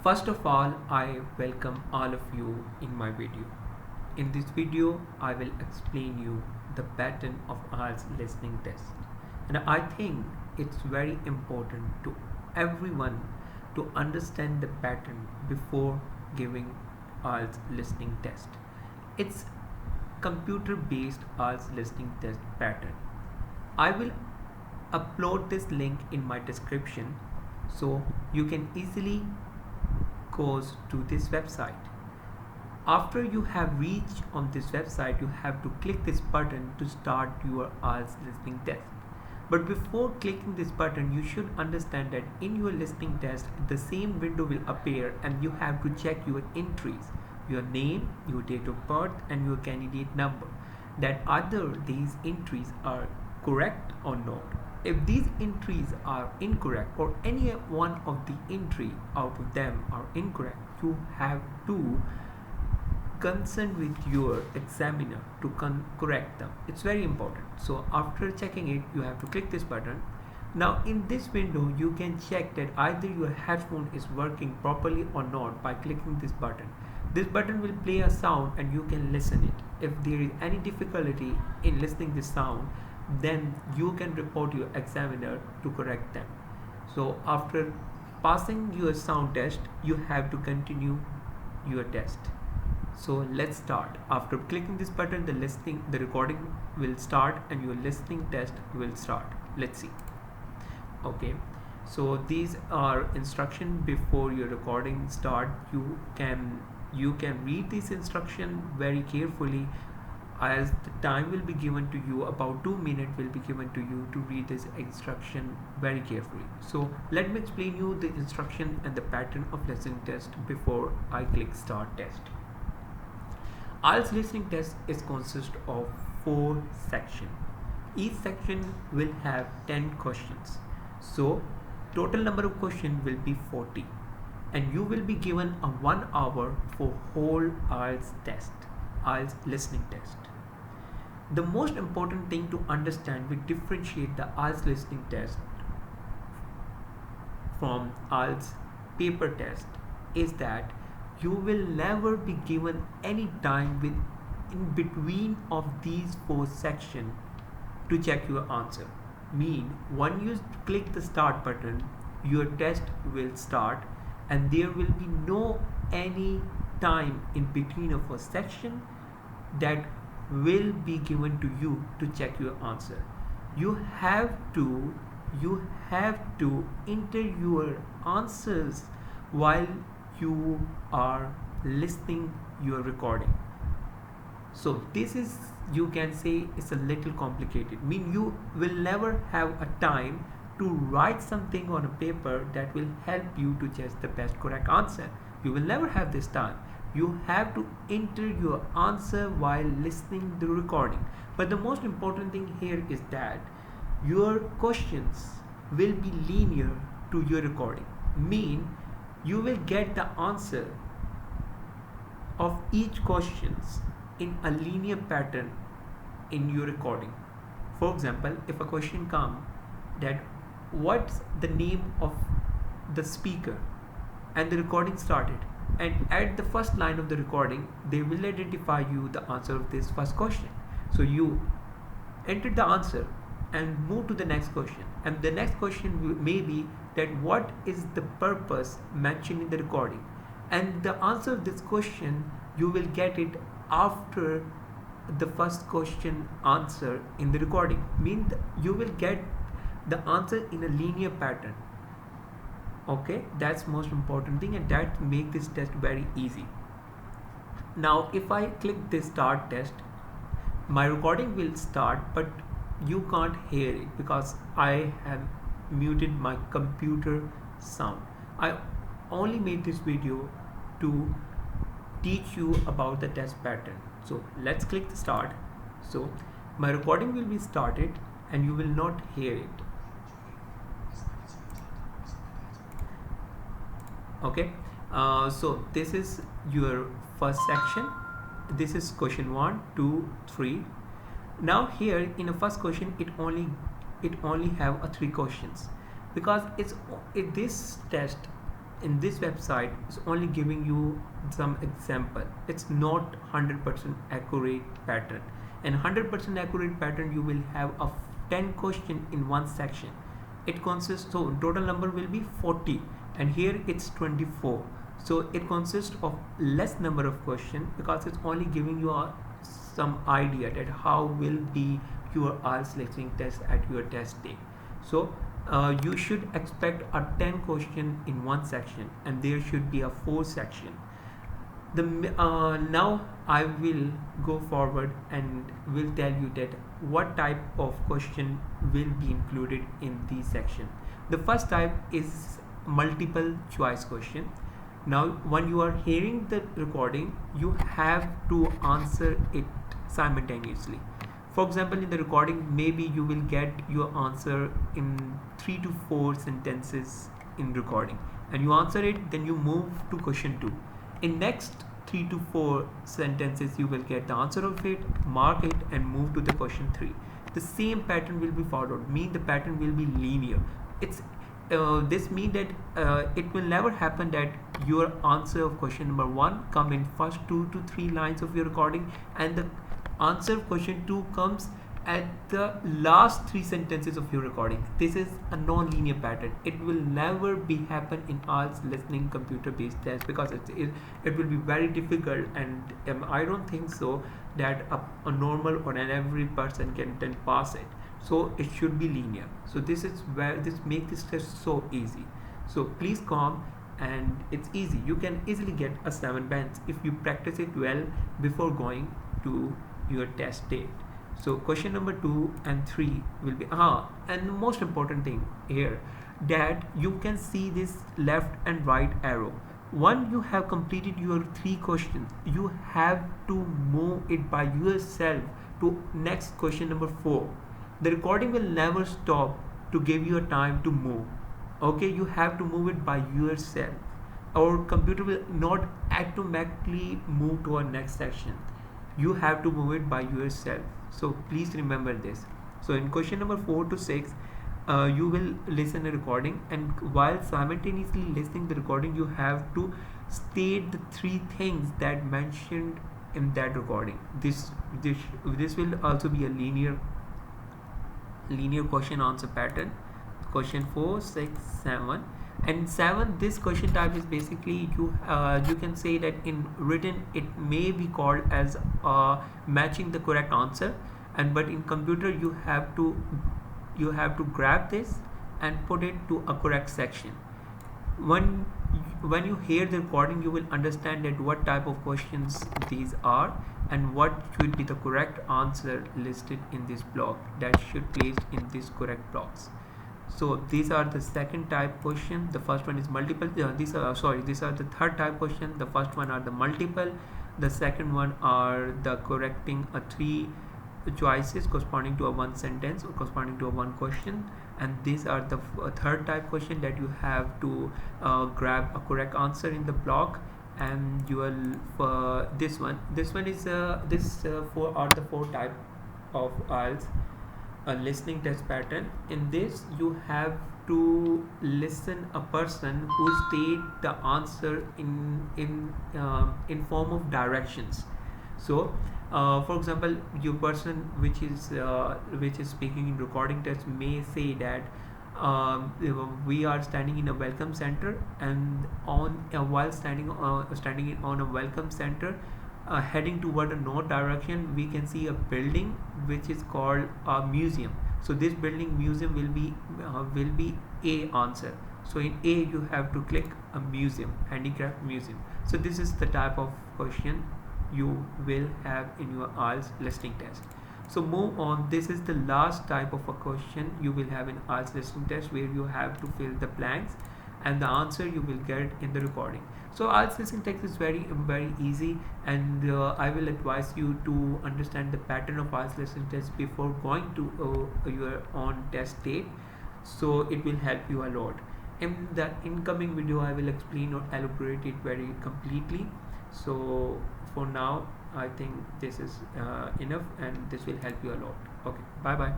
First of all, I welcome all of you in my video. In this video, I will explain you the pattern of IELTS listening test. And I think it's very important to everyone to understand the pattern before giving IELTS listening test. It's computer based IELTS listening test pattern. I will upload this link in my description so you can easily goes to this website. After you have reached on this website, you have to click this button to start your IELTS listening test. But before clicking this button, you should understand that in your listening test, the same window will appear and you have to check your entries, your name, your date of birth and your candidate number, that either these entries are correct or not. If these entries are incorrect or any one of the entry out of them are incorrect, you have to consult with your examiner to correct them. It's very important. So after checking it, you have to click this button. Now in this window, you can check that either your headphone is working properly or not by clicking this button. This button will play a sound and you can listen it. If there is any difficulty in listening this sound, then you can report your examiner to correct them. So after passing your sound test, you have to continue your test. So let's start. After clicking this button, the recording will start and your listening test will start. Let's see. Okay, so these are instruction before your recording start. You can read this instruction very carefully, as the time will be given to you, about 2 minutes will be given to you to read this instruction very carefully. So let me explain you the instruction and the pattern of listening test before I click start test. IELTS listening test is consist of 4 sections. Each section will have 10 questions. So total number of questions will be 40 and you will be given a 1 hour for whole IELTS test, IELTS listening test. The most important thing to understand, we differentiate the IELTS listening test from IELTS paper test, is that you will never be given any time in between of these 4 sections to check your answer. Mean when you click the start button, your test will start and there will be no any time in between of a section that will be given to you to check your answer. You have to enter your answers while you are listening your recording. So this is, you can say, it's a little complicated. Mean you will never have a time to write something on a paper that will help you to choose the best correct answer. You will never have this time. You have to enter your answer while listening the recording. But the most important thing here is that your questions will be linear to your recording. Mean you will get the answer of each questions in a linear pattern in your recording. For example, if a question comes that what's the name of the speaker, and the recording started, and at the first line of the recording they will identify you the answer of this first question. So you enter the answer and move to the next question, and the next question may be that what is the purpose mentioned in the recording, and the answer of this question you will get it after the first question answer in the recording. Means you will get the answer in a linear pattern. Okay, that's most important thing, and that make this test very easy. Now if I click this start test, my recording will start, but you can't hear it because I have muted my computer sound. I only made this video to teach you about the test pattern. So let's click the start. So my recording will be started and you will not hear it. Okay, so this is your first section. This is question 1, 2, 3. Now here in the first question it only have 3 questions, because this test in this website is only giving you some example. It's not 100% accurate pattern. And 100% accurate pattern, you will have a 10 question in one section. It consists, so total number will be 40 and here it's 24. So it consists of less number of questions because it's only giving you some idea that how will be your IELTS listening test at your test day. So you should expect a 10 question in one section and there should be a 4 section. Now I will go forward and will tell you that what type of question will be included in this section. The first type is multiple choice question. Now when you are hearing the recording, you have to answer it simultaneously. For example, in the recording, maybe you will get your answer in 3 to 4 sentences in recording, and you answer it, then you move to question 2. In next 3 to 4 sentences, you will get the answer of it, mark it, and move to the question 3. The same pattern will be followed, mean the pattern will be linear. This means that it will never happen that your answer of question number 1 come in first 2 to 3 lines of your recording and the answer of question 2 comes at the last 3 sentences of your recording. This is a non-linear pattern. It will never be happen in IELTS listening computer based test because it will be very difficult, and I don't think so that a normal or an every person can then pass it. So it should be linear. So this is where this make this test so easy. So please calm, and it's easy. You can easily get a 7 bands if you practice it well before going to your test date. So question number 2 and 3 will be and the most important thing here, that you can see this left and right arrow. Once you have completed your 3 questions, you have to move it by yourself to next question number 4. The recording will never stop to give you a time to move. Okay, you have to move it by yourself. Our computer will not automatically move to our next section. You have to move it by yourself. So please remember this. So in question number 4 to 6, you will listen a recording, and while simultaneously listening the recording, you have to state the 3 things that mentioned in that recording. This will also be a linear question answer pattern. Question 4, 6, 7. And 7, this question type is basically you can say that in written it may be called as matching the correct answer, and but in computer you have to grab this and put it to a correct section. When you hear the recording, you will understand that what type of questions these are and what should be the correct answer listed in this block that should place in this correct blocks. So these are the second type question. The first one is multiple. These are the third type question. The first one are the multiple. The second one are the correcting a 3 choices corresponding to a 1 sentence or corresponding to a 1 question. And these are the third type question that you have to grab a correct answer in the block. And you will this one is four are the 4 type of IELTS listening test pattern. In this you have to listen a person who state the answer in form of directions. So for example, your person which is speaking in recording test may say that we are standing in a welcome center, and while standing on a welcome center, heading toward a north direction, we can see a building which is called a museum. So this building museum will be A answer. So in A you have to click a museum, handicraft museum. So this is the type of question you will have in your IELTS listening test. So move on. This is the last type of a question you will have in IELTS listening test, where you have to fill the blanks and the answer you will get in the recording. So IELTS listening test is very easy, and I will advise you to understand the pattern of IELTS listening test before going to your own test date. So it will help you a lot. In the incoming video I will explain or elaborate it very completely. So for now I think this is enough, and this will help you a lot. Okay, bye bye.